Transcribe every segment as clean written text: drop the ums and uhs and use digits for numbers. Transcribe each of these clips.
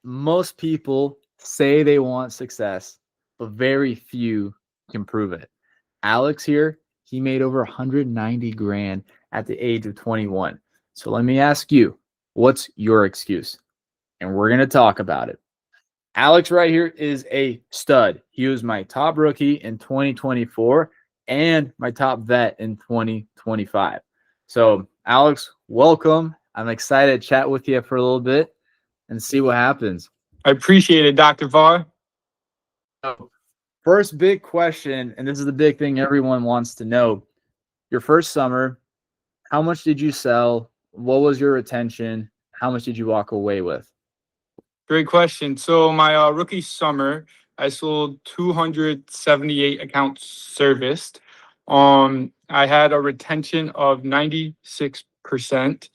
Most people say they want success, but very few can prove it. Alex here, he made over 190 grand at the age of 21. So let me ask you, what's your excuse? And we're going to talk about it. Alex right here is a stud. He was my top rookie in 2024 and my top vet in 2025. So, Alex, welcome. I'm excited to chat with you for a little bit and see what happens. I appreciate it, Dr. Var. So, first big question, and this is the big thing everyone wants to know. Your first summer, how much did you sell? What was your retention? How much did you walk away with? Great question. So my rookie summer, I sold 278 accounts serviced. I had a retention of 96%,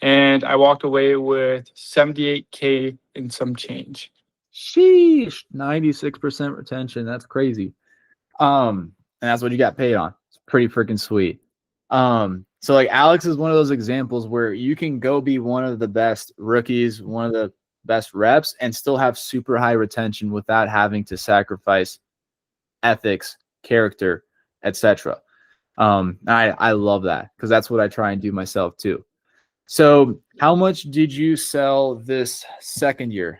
and I walked away with 78K and some change. Sheesh, 96% retention. That's crazy. And that's what you got paid on. It's pretty freaking sweet. So like Alex is one of those examples where you can go be one of the best rookies, one of the best reps, and still have super high retention without having to sacrifice ethics, character, etc. I love that because that's what I try and do myself too. So how much did you sell this second year?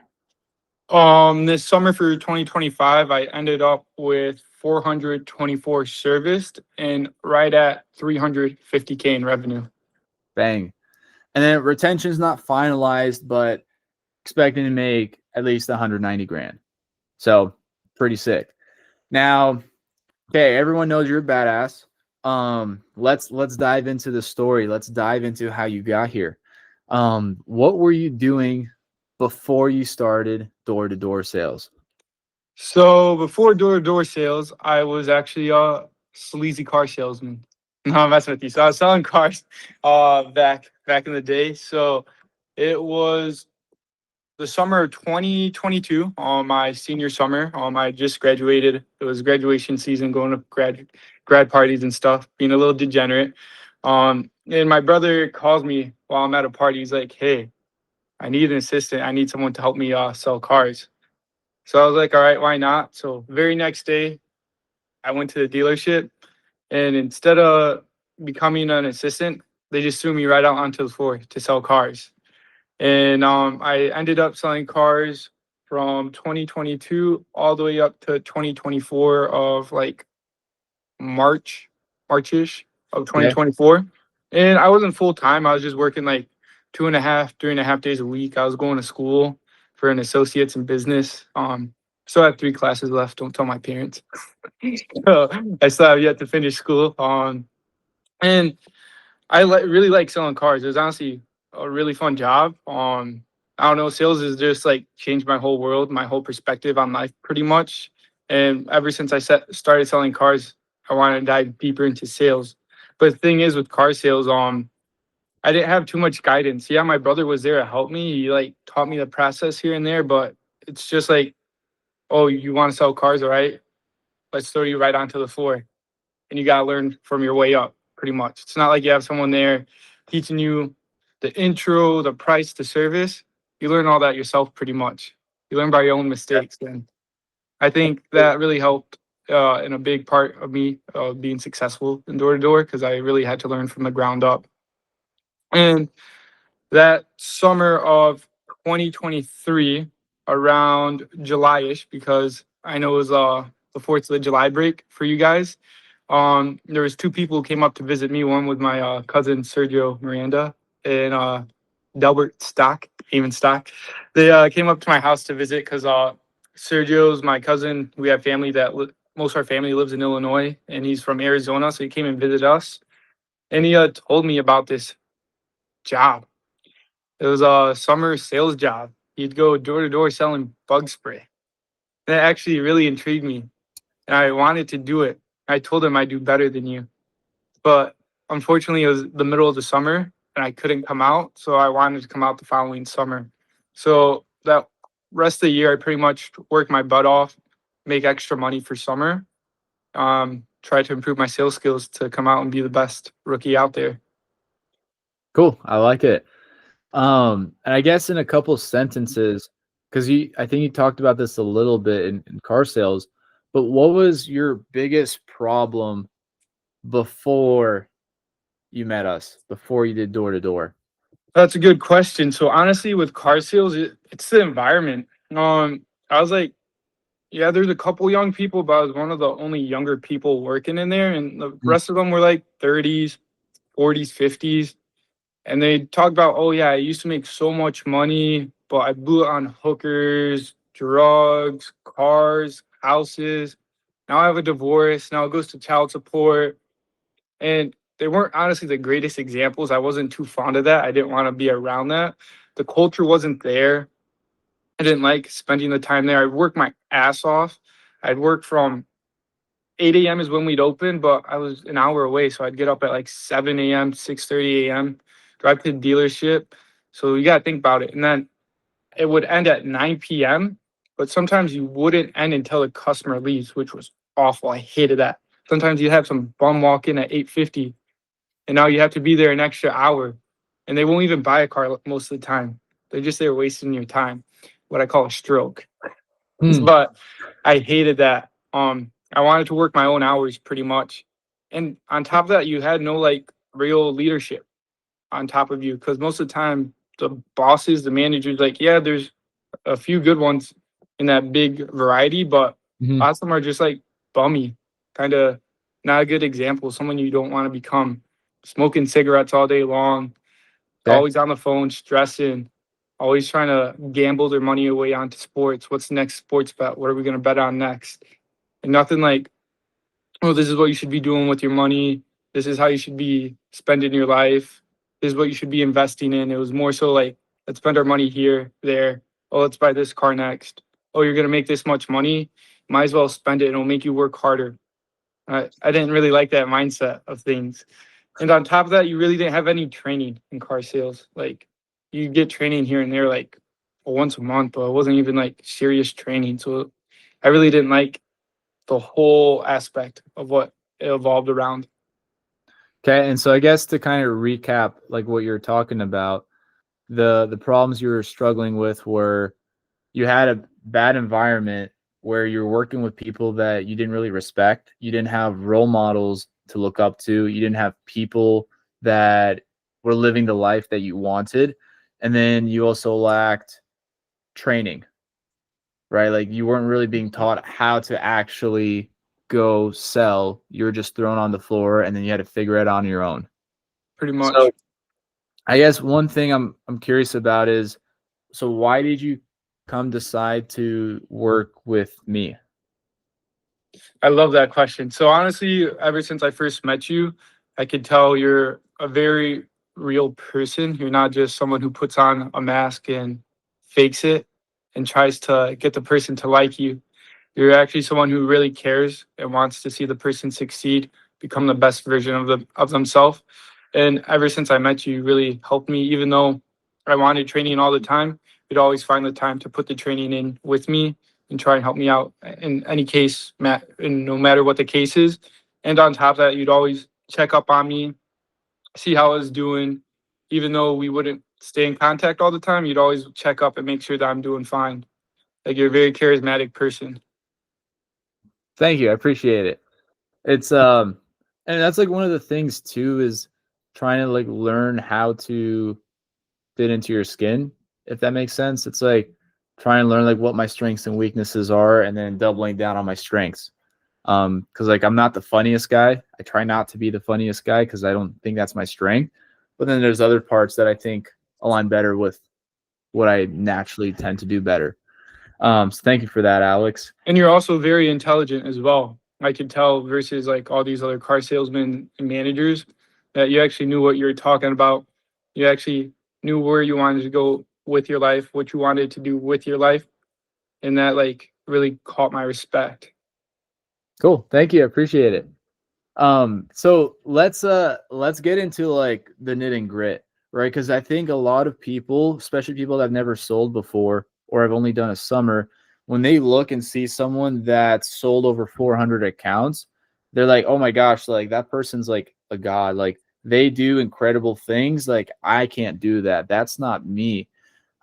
This summer for 2025, I ended up with 424 serviced and right at 350K in revenue. Bang. And then retention's not finalized, but expecting to make at least 190 grand. So pretty sick. Now, okay, everyone knows you're a badass. Let's dive into the story. Let's dive into how you got here. What were you doing before you started door-to-door sales? So before door-to-door sales, I was actually a sleazy car salesman. No, I'm messing with you. So I was selling cars back in the day. So it was the summer of 2022, my senior summer. I just graduated. It was graduation season, going to grad parties and stuff, being a little degenerate. And my brother calls me while I'm at a party. He's like, "Hey, I need an assistant. I need someone to help me sell cars." So I was like, all right, why not? So very next day, I went to the dealership, and instead of becoming an assistant, they just threw me right out onto the floor to sell cars. And I ended up selling cars from 2022 all the way up to 2024 of like Marchish of Okay. 2024. And I wasn't full time. I was just working like 3.5 days a week. I was going to school for an associate's in business. Still have 3 classes left. Don't tell my parents. So I still have yet to finish school. And I really like selling cars. It was honestly a really fun job. I don't know. Sales has just like changed my whole world, my whole perspective on life, pretty much. And ever since I started selling cars, I wanted to dive deeper into sales. But the thing is, with car sales, I didn't have too much guidance. Yeah, my brother was there to help me. He like taught me the process here and there, but it's just like, oh, you want to sell cars, all right? Let's throw you right onto the floor, and you gotta learn from your way up, pretty much. It's not like you have someone there teaching you the intro, the price, the service. You learn all that yourself, pretty much. You learn by your own mistakes, and I think that really helped in a big part of me being successful in door to door because I really had to learn from the ground up. And that summer of 2023, around July-ish, because I know it was the 4th of the July break for you guys. There was 2 people who came up to visit me. One was my cousin Sergio Miranda and Delbert Stock, even Stock. They came up to my house to visit because Sergio's my cousin. We have family that most of our family lives in Illinois, and he's from Arizona, so he came and visited us. And he told me about this job. It was a summer sales job. He'd go door to door selling bug spray. That actually really intrigued me, and I wanted to do it. I told him I'd do better than you, but unfortunately, it was the middle of the summer, and I couldn't come out. So I wanted to come out the following summer. So that rest of the year, I pretty much worked my butt off, make extra money for summer, try to improve my sales skills to come out and be the best rookie out there. Cool. I like it. And I guess in a couple sentences, because I think you talked about this a little bit in car sales, but what was your biggest problem before you met us, before you did door to door? That's a good question. So honestly, with car sales, it's the environment. I was like, yeah, there's a couple young people, but I was one of the only younger people working in there, and the Mm, rest of them were like 30s, 40s, 50s. And they talked about, oh yeah, I used to make so much money, but I blew it on hookers, drugs, cars, houses. Now I have a divorce. Now it goes to child support. And they weren't honestly the greatest examples. I wasn't too fond of that. I didn't want to be around that. The culture wasn't there. I didn't like spending the time there. I'd work my ass off. I'd work from 8 a.m. is when we'd open, but I was an hour away. So I'd get up at like 7 a.m., 6:30 a.m., drive to the dealership. So you got to think about it. And then it would end at 9 p.m., but sometimes you wouldn't end until the customer leaves, which was awful. I hated that. Sometimes you have some bum walk in at 8:50, and now you have to be there an extra hour, and they won't even buy a car most of the time. They're just there wasting your time, what I call a stroke. hmm, But I hated that. I wanted to work my own hours pretty much. And on top of that, you had no like real leadership on top of you, because most of the time the bosses, the managers, like, yeah, there's a few good ones in that big variety, but mhm. lots of them are just like bummy, kind of not a good example, someone you don't want to become. Smoking cigarettes all day long, Okay. always on the phone, stressing, always trying to gamble their money away onto sports. What's the next sports bet? What are we going to bet on next? And nothing like, oh, this is what you should be doing with your money. This is how you should be spending your life. This is what you should be investing in. It was more so like, let's spend our money here, there. Oh, let's buy this car next. Oh, you're going to make this much money. Might as well spend it and it'll make you work harder. I didn't really like that mindset of things. And on top of that, you really didn't have any training in car sales. Like you get training here and there, like once a month, but it wasn't even like serious training. So I really didn't like the whole aspect of what it evolved around. Okay. And so I guess to kind of recap, like what you're talking about, the problems you were struggling with were you had a bad environment where you're working with people that you didn't really respect. You didn't have role models to look up to. You didn't have people that were living the life that you wanted. And then you also lacked training, right? Like you weren't really being taught how to actually go sell. You were just thrown on the floor and then you had to figure it out on your own. Pretty So much. I guess one thing I'm curious about is, so why did you come decide to work with me? I love that question. So honestly, ever since I first met you, I could tell you're a very real person. You're not just someone who puts on a mask and fakes it and tries to get the person to like you. You're actually someone who really cares and wants to see the person succeed, become the best version of themselves. And ever since I met you, you really helped me. Even though I wanted training all the time, you'd always find the time to put the training in with me and try and help me out in any case, and no matter what the case is. And on top of that, you'd always check up on me, see how I was doing. Even though we wouldn't stay in contact all the time, you'd always check up and make sure that I'm doing fine. Like you're a very charismatic person. Thank you. I appreciate it. It's and that's like one of the things too is trying to like learn how to fit into your skin, if that makes sense. It's like trying to learn like what my strengths and weaknesses are and then doubling down on my strengths. Because like I'm not the funniest guy. I try not to be the funniest guy because I don't think that's my strength. But then there's other parts that I think align better with what I naturally tend to do better. So thank you for that, Alex. And you're also very intelligent as well. I could tell versus like all these other car salesmen and managers that you actually knew what you were talking about. You actually knew where you wanted to go with your life, what you wanted to do with your life. And that like really caught my respect. Cool. Thank you. I appreciate it. So let's get into like the knit and grit, right? Because I think a lot of people, especially people that have never sold before or have only done a summer, when they look and see someone that's sold over 400 accounts, they're like, oh my gosh, like that person's like a god. Like they do incredible things. Like I can't do that. That's not me.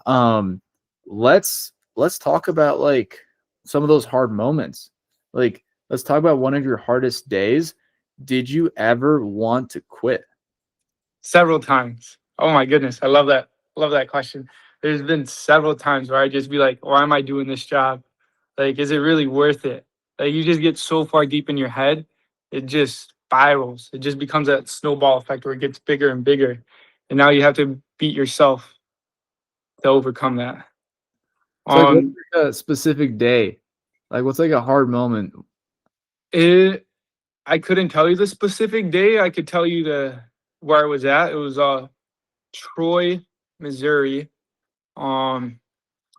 Um, let's let's talk about like some of those hard moments. Like, let's talk about one of your hardest days. Did you ever want to quit? Several times. Oh my goodness, I love that. Love that question. There's been several times where I just be like, why am I doing this job? Like, is it really worth it? Like, you just get so far deep in your head, it just spirals. It just becomes that snowball effect where it gets bigger and bigger. And now you have to beat yourself to overcome that. So like what's Um, like a specific day? Like what's like a hard moment? it I couldn't tell you the specific day. I could tell you the where I was at. It was Troy, Missouri. Um,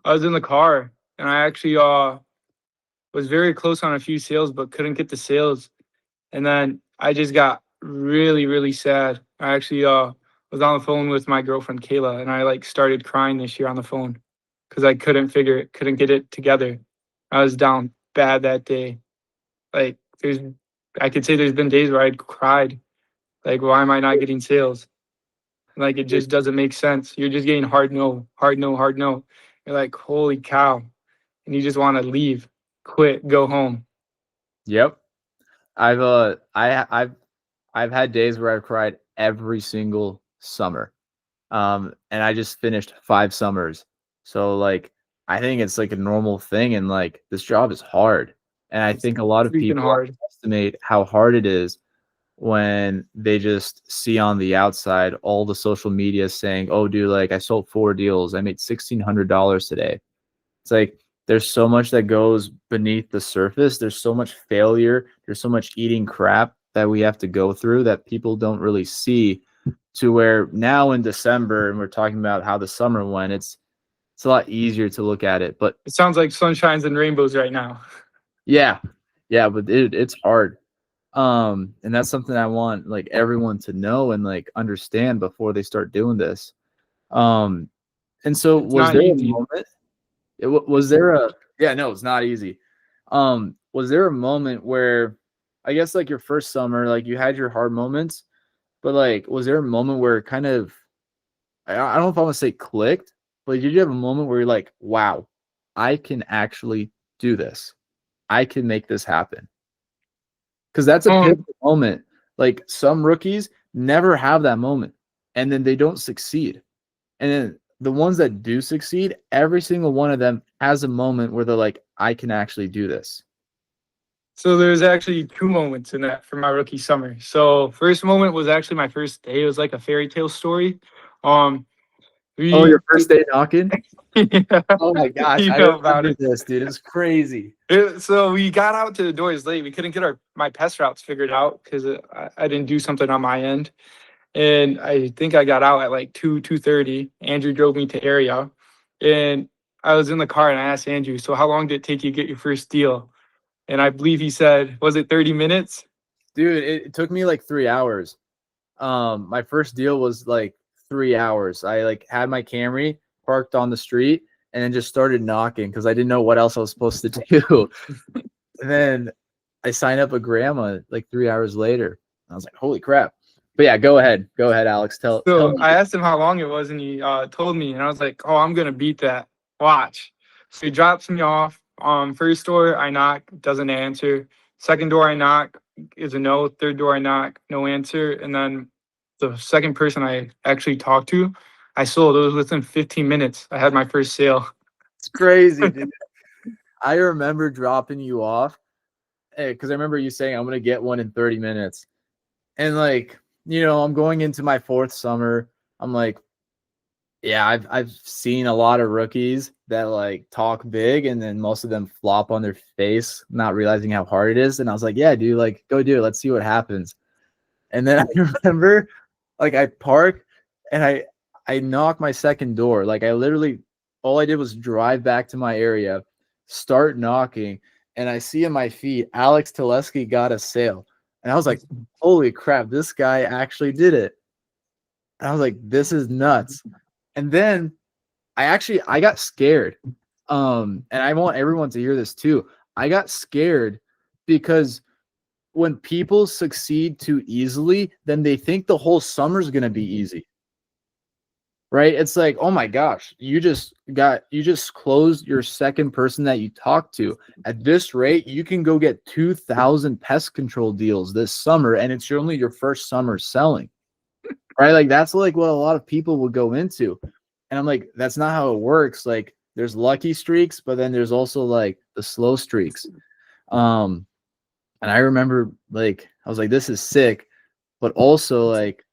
I was in the car and I actually was very close on a few sales but couldn't get the sales. And then I just got really, really sad. I actually was on the phone with my girlfriend Kayla and I like started crying this year on the phone because I couldn't get it together. I was down bad that day. Like I could say there's been days where I'd cried. Like, why am I not getting sales? Like, it just doesn't make sense. You're just getting hard no, hard no, hard no. You're like, holy cow. And you just want to leave, quit, go home. Yep. I've had days where I've cried every single summer. And I just finished 5 summers. So like I think it's like a normal thing, and like this job is hard. And I It's think a lot of freaking people hard. estimate how hard it is when they just see on the outside all the social media saying, "Oh, dude, like I sold 4 deals. I made $1,600 today." It's like there's so much that goes beneath the surface. There's so much failure. There's so much eating crap that we have to go through that people don't really see, to where now in December and we're talking about how the summer went, it's a lot easier to look at it. But It sounds like sunshines and rainbows right now. yeah, yeah, but it's hard. And that's something I want like everyone to know and like understand before they start doing this. Um, and so It's was not there a easy. moment was there a yeah, no, it's not easy. Was there a moment where I guess like your first summer, like you had your hard moments, but like was there a moment where it kind of I don't know if I want to say clicked, but did you have a moment where you're like, wow, I can actually do this. I can make this happen. Because that's a Um, pivotal moment. Like some rookies never have that moment and then they don't succeed. And then the ones that do succeed, every single one of them has a moment where they're like, I can actually do this. so there's actually two moments in that for my rookie summer. So first moment was actually my first day. It was like a fairy tale story. Um, Oh, your we first day knocking? yeah, Oh my gosh, you I know about remember it. this, dude. It was crazy. So we got out to the doors late. We couldn't get my pest routes figured out because I didn't do something on my end. And I think I got out at like 2:30. Andrew drove me to area, and I was in the car and I asked Andrew, "So how long did it take you to get your first deal?" And I believe he said, "Was it 30 minutes?" Dude, it took me like 3 hours. My first deal was like 3 hours. I like had my Camry parked on the street and then just started knocking because I didn't know what else I was supposed to do. And then I signed up a grandma like 3 hours later. I was like, holy crap. But yeah, go ahead. Go ahead, Alex. Tell So me. I asked him how long it was, and he told me, and I was like, "Oh, I'm gonna beat that. Watch." So he drops me off. First door I knock, doesn't answer. Second door I knock is a no. Third door I knock, no answer. And then the second person I actually talked to, I sold. It was within 15 minutes. I had my first sale. It's crazy, dude. I remember dropping you off because I remember you saying I'm gonna get one in 30 minutes. And like, I'm going into my 4th summer. I'm like, yeah, I've seen a lot of rookies that like talk big and then most of them flop on their face, not realizing how hard it is. And I was like, yeah, dude, like go do it. Let's see what happens. And then I remember like I park and I knock my second door. Like I literally all I did was drive back to my area, start knocking, and I see in my feed Alex Teleski got a sale. And I was like, holy crap, this guy actually did it. And I was like, this is nuts. And then I got scared. And I want everyone to hear this too. I got scared because when people succeed too easily, then they think the whole summer's gonna be easy. right? It's like, oh my gosh, you just closed your second person that you talked to. At this rate, you can go get 2,000 pest control deals this summer, and it's only your first summer selling, right? Like that's like what a lot of people would go into. And I'm like, that's not how it works. Like there's lucky streaks, but then there's also like the slow streaks. Um, and I remember like I was like, this is sick, but also like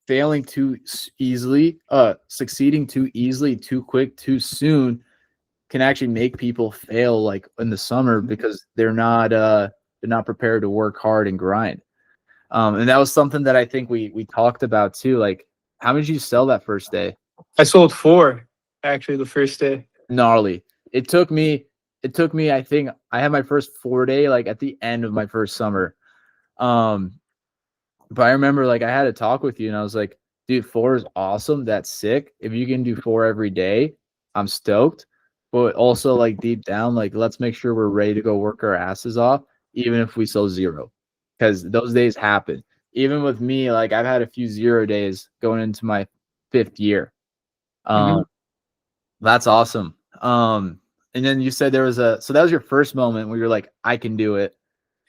failing too easily, succeeding too easily, too quick, too soon can actually make people fail like in the summer because they're not prepared to work hard and grind. And that was something that I think we talked about too. Like, how did you sell that first day? I sold 4 actually the first day. Gnarly. It took me. It took me. I think I had my first 4 day like at the end of my first summer. Um, but I remember like I had a talk with you and I was like, dude, 4 is awesome. That's sick. If you can do 4 every day, I'm stoked. But also like deep down, like let's make sure we're ready to go work our asses off, even if we sell 0. Because those days happen. Even with me, like I've had a few 0 days going into my 5th year. Um, Mhm. that's awesome. And then you said there was so that was your first moment where you're like, I can do it.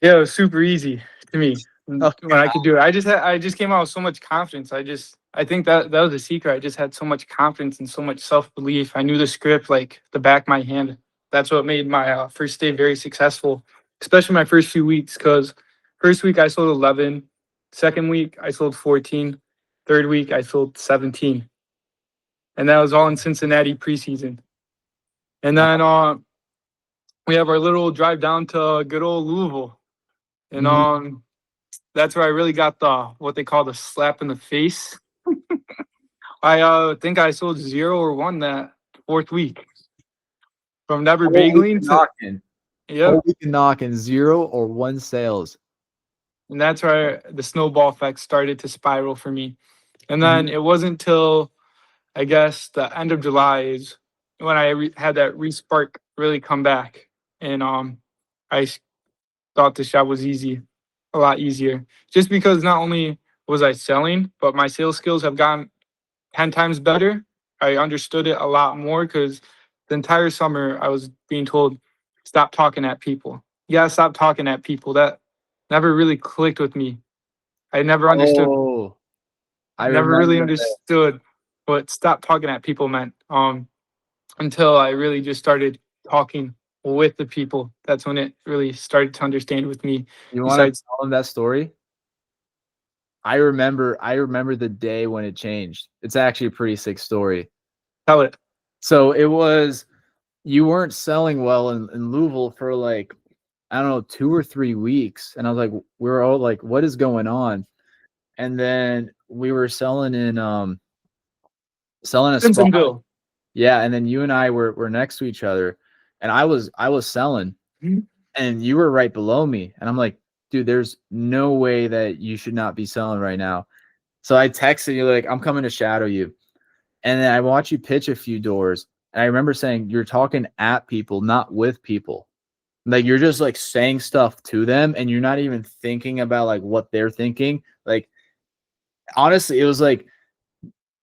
Yeah, it was super easy to me Okay. when I could do it. I just came out with so much confidence. I think that was the secret. I just had so much confidence and so much self belief. I knew the script like the back of my hand. That's what made my first day very successful, especially my first few weeks. Because first week I sold 11, second week I sold 14, third week I sold 17, and that was all in Cincinnati preseason. And then we have our little drive down to good old Louisville, and Mhm. that's where I really got the what they call the slap in the face. I think I sold 0 or 1 that fourth week from never Whole week bagling of to knocking. yep, Whole week of knocking 0 or 1 sales. and that's where the snowball effect started to spiral for me. And Mhm. then it wasn't till I guess the end of July is when I had that respark really come back, and I thought the shop was easy, a lot easier, just because not only was I selling, but my sales skills have gotten 10 times better. I understood it a lot more because the entire summer I was being told, stop talking at people. You gotta stop talking at people. That never really clicked with me. I never understood, Oh, I never really remember that. understood what stop talking at people meant. Until I really just started talking with the people. That's when it really started to understand with me. You wanna Besides, tell them that story? I remember the day when it changed. It's actually a pretty sick story. tell it. So it was you weren't selling well in Louisville for like, I don't know, 2 or 3 weeks. And I was like, we were all like, what is going on? And then we were selling a spot. Simpsonville. Yeah, and then you and I were next to each other, and I was selling, and you were right below me, and I'm like, dude, there's no way that you should not be selling right now. So I texted you like, I'm coming to shadow you, and then I watch you pitch a few doors, and I remember saying you're talking at people, not with people. Like you're just like saying stuff to them, and you're not even thinking about like what they're thinking. Like honestly, it was like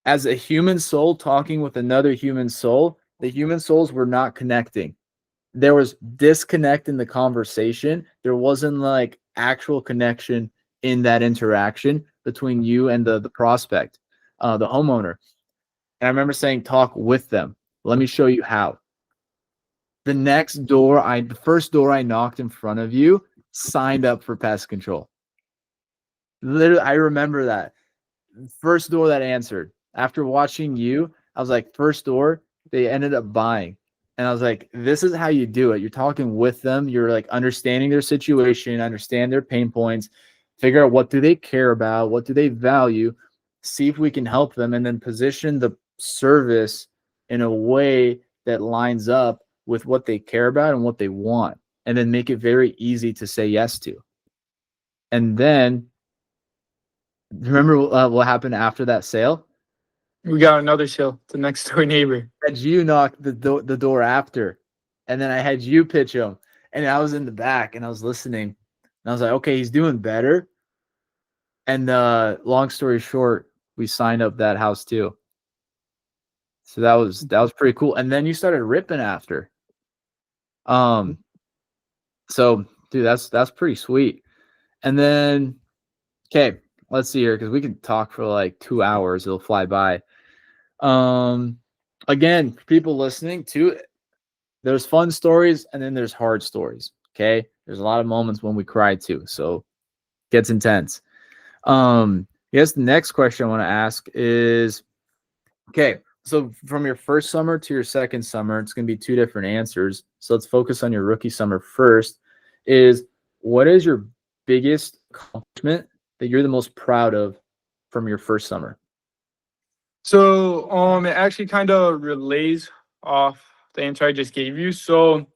as a human soul talking with another human soul, the human souls were not connecting. There was disconnect in the conversation. There wasn't like actual connection in that interaction between you and the prospect, the homeowner. And I remember saying, talk with them. Let me show you how. The first door I knocked in front of you signed up for pest control. Literally, I remember that. First door that answered. After watching you, I was like, first door, they ended up buying. And I was like, this is how you do it. You're talking with them. You're like understanding their situation, understand their pain points, figure out what do they care about, what do they value, see if we can help them, and then position the service in a way that lines up with what they care about and what they want, and then make it very easy to say yes to. And then remember what happened after that sale? We got another show, the next door neighbor. Had you knock the door after, and then I had you pitch him, and I was in the back and I was listening, and I was like, okay, he's doing better. And long story short, we signed up that house too. So that was pretty cool. And then you started ripping after. Um, so dude, that's pretty sweet. And then okay, let's see here because we can talk for like 2 hours. It'll fly by. Um, again, people listening to there's fun stories and then there's hard stories. Okay, there's a lot of moments when we cry too. So gets intense. Yes, the next question I want to ask is okay. So from your first summer to your second summer, it's going to be two different answers. So let's focus on your rookie summer first. Is what is your biggest accomplishment that you're the most proud of from your first summer? So it actually kind of relays off the answer I just gave you. So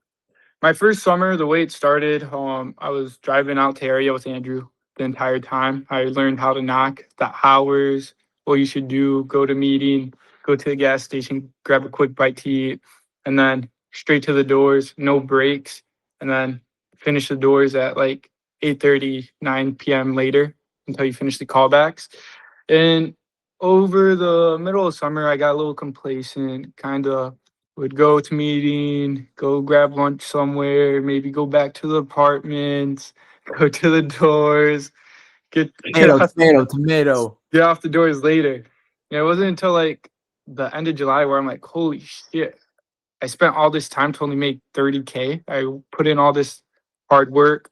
my first summer, the way it started, I was driving out to area with Andrew the entire time. I learned how to knock, the hours, what you should do, go to meeting, go to the gas station, grab a quick bite to eat, and then straight to the doors, no breaks, and then finish the doors at like 8:30, 9 p.m. later until you finish the callbacks. And over the middle of summer, I got a little complacent, kind of would go to meeting, go grab lunch somewhere, maybe go back to the apartments, go to the doors, get Tomato, off, tomato, tomato. get off the doors later. And it wasn't until like the end of July where I'm like, holy shit, I spent all this time to only make 30K. I put in all this hard work,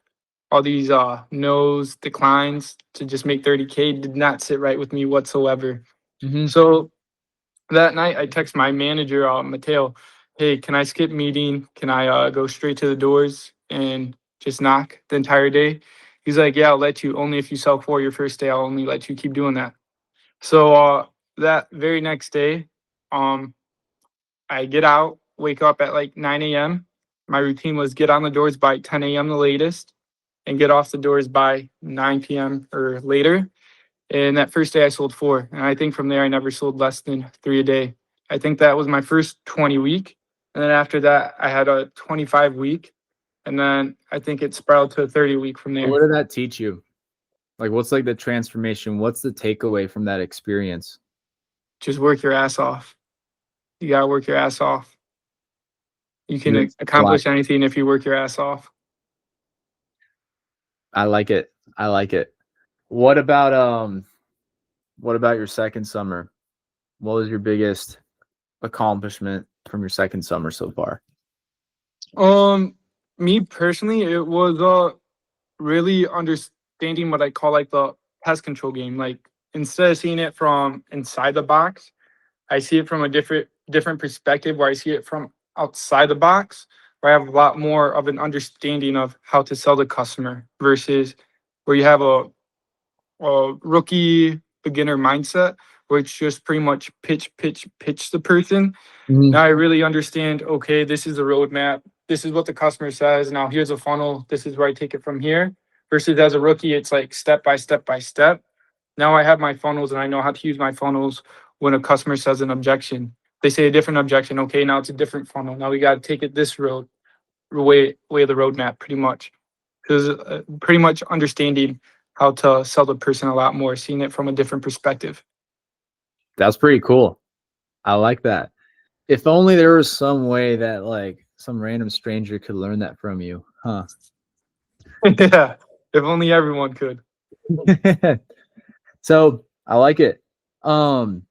all these no's, declines to just make 30K did not sit right with me whatsoever. Mm-hmm. So that night, I text my manager, Mateo, hey, can I skip meeting? Can I go straight to the doors and just knock the entire day? He's like, yeah, I'll let you. Only if you sell four your first day, I'll only let you keep doing that. So that very next day, um, I get out, wake up at like 9 a.m. My routine was get on the doors by 10 a.m. the latest and get off the doors by 9 p.m. or later. And that first day I sold four. And I think from there I never sold less than three a day. I think that was my first 20 week. And then after that I had a 25 week. And then I think it spiraled to a 30 week from there. What did that teach you? Like, what's like the transformation? What's the takeaway from that experience? Just work your ass off. You gotta work your ass off. You You can accomplish anything if you work your ass off. I like it. I like it. What about your second summer? What was your biggest accomplishment from your second summer so far? Um, Me personally, it was really understanding what I call like the pest control game. Like instead of seeing it from inside the box, I see it from a different perspective where I see it from outside the box, where I have a lot more of an understanding of how to sell the customer versus where you have a rookie beginner mindset where it's just pretty much pitch the person. Mhm. Now I really understand, okay, this is a roadmap. This is what the customer says. Now here's a funnel. This is where I take it from here. Versus as a rookie, it's like step by step by step. Now I have my funnels and I know how to use my funnels when a customer says an objection. They say a different objection. Okay, now it's a different funnel. Now we got to take it this way of the roadmap, pretty much. Because pretty much understanding how to sell the person a lot more, seeing it from a different perspective. That's pretty cool. I like that. If only there was some way that like some random stranger could learn that from you, huh? Yeah, if only everyone could. So I like it. Um,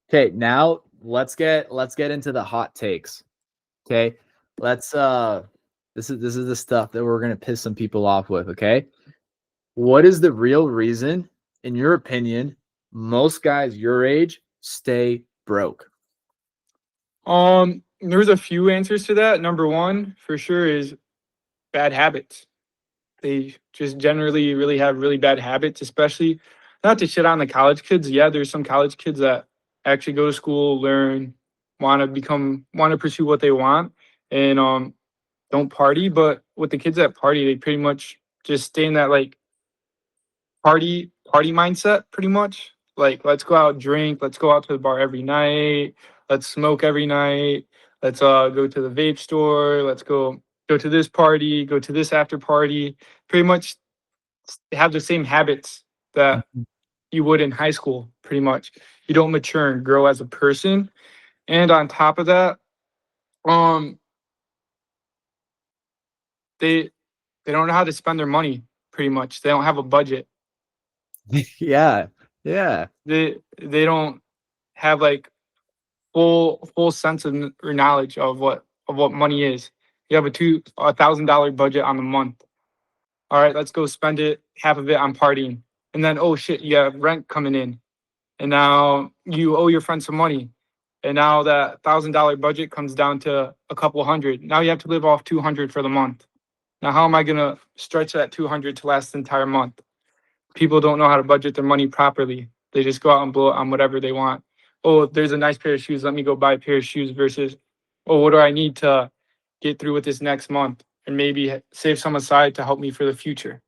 okay, now let's get into the hot takes. Okay. Let's this is the stuff that we're gonna piss some people off with, okay? What is the real reason, in your opinion, most guys your age stay broke? There's a few answers to that. Number one, for sure, is bad habits. They just generally really have really bad habits, especially not to shit on the college kids. Yeah, there's some college kids that actually go to school, learn, want to pursue what they want, and don't party. But with the kids that party, they pretty much just stay in that like party mindset, pretty much. Like let's go out, drink, let's go out to the bar every night, let's smoke every night, let's go to the vape store, let's go to this party, go to this after party. Pretty much have the same habits that Mhm. you would in high school, pretty much. You don't mature and grow as a person. And on top of that, um, they they don't know how to spend their money. Pretty much, they don't have a budget. Yeah. Yeah. They don't have like full sense of or knowledge of what money is. You have $1,000 budget on the month. All right, let's go spend it, half of it on partying, and then oh shit, you have rent coming in, and now you owe your friend some money, and now that $1,000 budget comes down to a couple hundred. Now you have to live off 200 for the month. Now how am I gonna stretch that 200 to last the entire month? People don't know how to budget their money properly. They just go out and blow it on whatever they want. Oh, there's a nice pair of shoes. Let me go buy a pair of shoes versus, oh, what do I need to get through with this next month and maybe save some aside to help me for the future.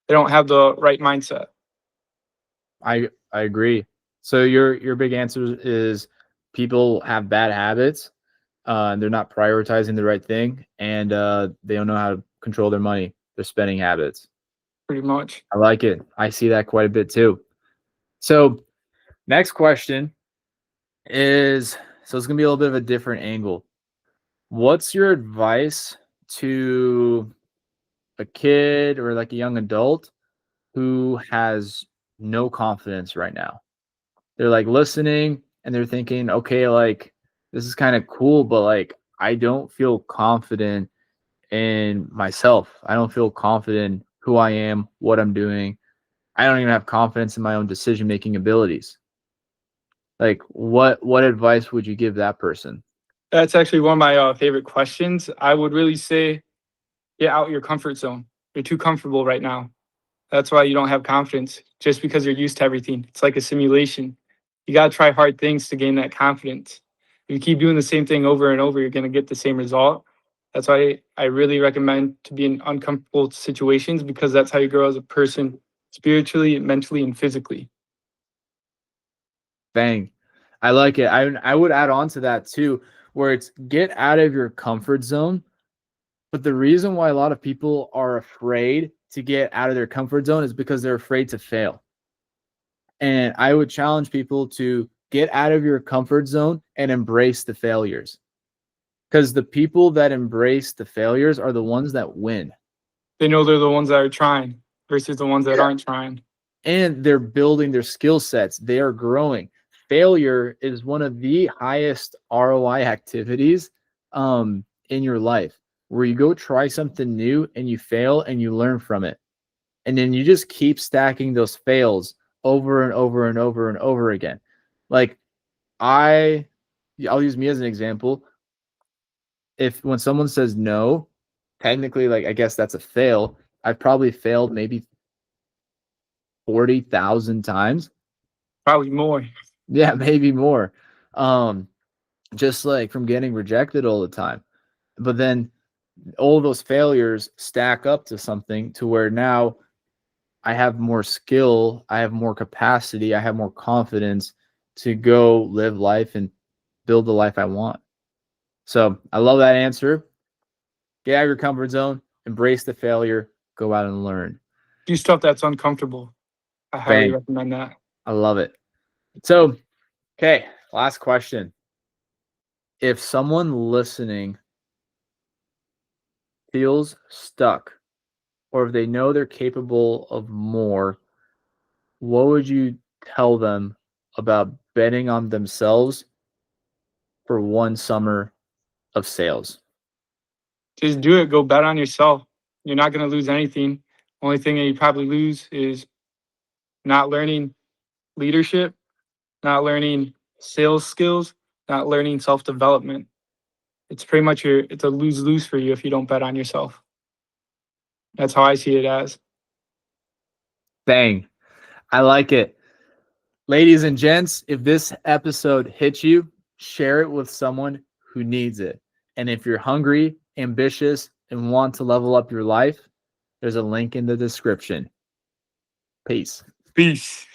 They don't have the right mindset. I agree. So your big answer is people have bad habits, and they're not prioritizing the right thing, and they don't know how to control their money, their spending habits. Pretty much. I like it. I see that quite a bit too. So next question is, so it's gonna be a little bit of a different angle. What's your advice to a kid or like a young adult who has no confidence right now? They're like listening and they're thinking, okay, like this is kind of cool, but like I don't feel confident in myself. I don't feel confident who I am, what I'm doing. I don't even have confidence in my own decision making abilities. Like what advice would you give that person? That's actually one of my favorite questions. I would really say get out your comfort zone. You're too comfortable right now. That's why you don't have confidence, just because you're used to everything. It's like a simulation. You got to try hard things to gain that confidence. If you keep doing the same thing over and over, you're going to get the same result. That's why I really recommend to be in uncomfortable situations, because that's how you grow as a person, spiritually, mentally, and physically. Bang. I like it. I would add on to that too, where it's get out of your comfort zone. But the reason why a lot of people are afraid to get out of their comfort zone is because they're afraid to fail. And I would challenge people to get out of your comfort zone and embrace the failures. Because the people that embrace the failures are the ones that win. They know they're the ones that are trying versus the ones that aren't trying. And they're building their skill sets. They are growing. Failure is one of the highest ROI activities in your life, where you go try something new and you fail and you learn from it. And then you just keep stacking those fails over and over and over and over again. Like I'll use me as an example. If when someone says no, technically, like I guess that's a fail. I've probably failed maybe 40,000 times. Probably more. Yeah, maybe more. Just like from getting rejected all the time. But then all of those failures stack up to something to where now I have more skill, I have more capacity, I have more confidence to go live life and build the life I want. So I love that answer. Get out of your comfort zone, embrace the failure, go out and learn. Do stuff that's uncomfortable. I highly Bang. recommend that. I love it. So, okay, last question. If someone listening feels stuck, or if they know they're capable of more, what would you tell them about betting on themselves for one summer of sales? Just do it. Go bet on yourself. You're not going to lose anything. Only thing that you probably lose is not learning leadership, not learning sales skills, not learning self development. It's pretty much it's a lose lose for you if you don't bet on yourself. That's how I see it as. Bang. I like it. Ladies and gents, if this episode hits you, share it with someone who needs it. And if you're hungry, ambitious, and want to level up your life, there's a link in the description. Peace. Peace.